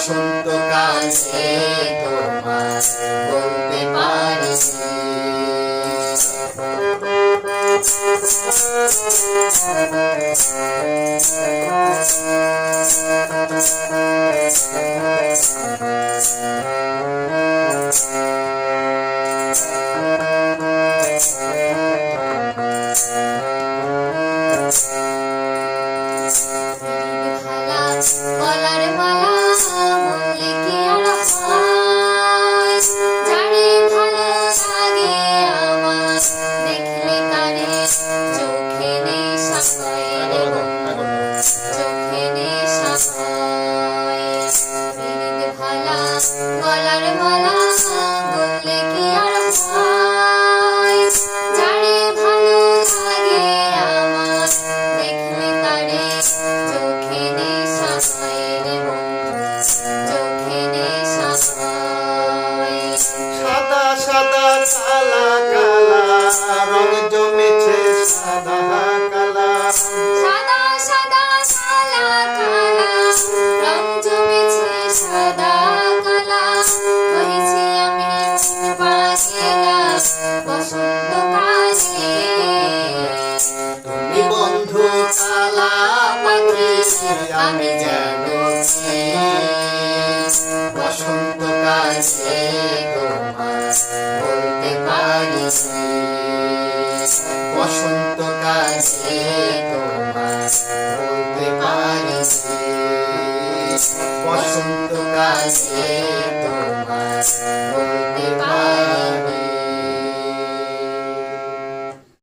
বসন্তকালে তোমার বলতে পারি গলার মালা বললে কি আর হয়, যারে ভালো লাগে আমার দেখলে তারে চোখে নেশা হয় রে বন্ধু, চোখে নেশা হয়। পিরিত ভালা গলার মালা বললে কি আর হয়, যারে ভালো লাগে আমার দেখলে তারে চোখে নেশা হয় রে বন্ধু, চোখে নেশা হয়। সাদা সাদা কালা কালা রং জমেছে সাদা কালা, সাদা সাদা কালা কালা রং জমেছে সাদা কালা, হয়েছি আমি পাগলা বসন্তকালে। তুমি বন্ধু কালা পাখি আমি যেন বসন্তকালে তোমার বলতে পারি বসন্তকালে তোমার বলতে পারি বসন্তকালে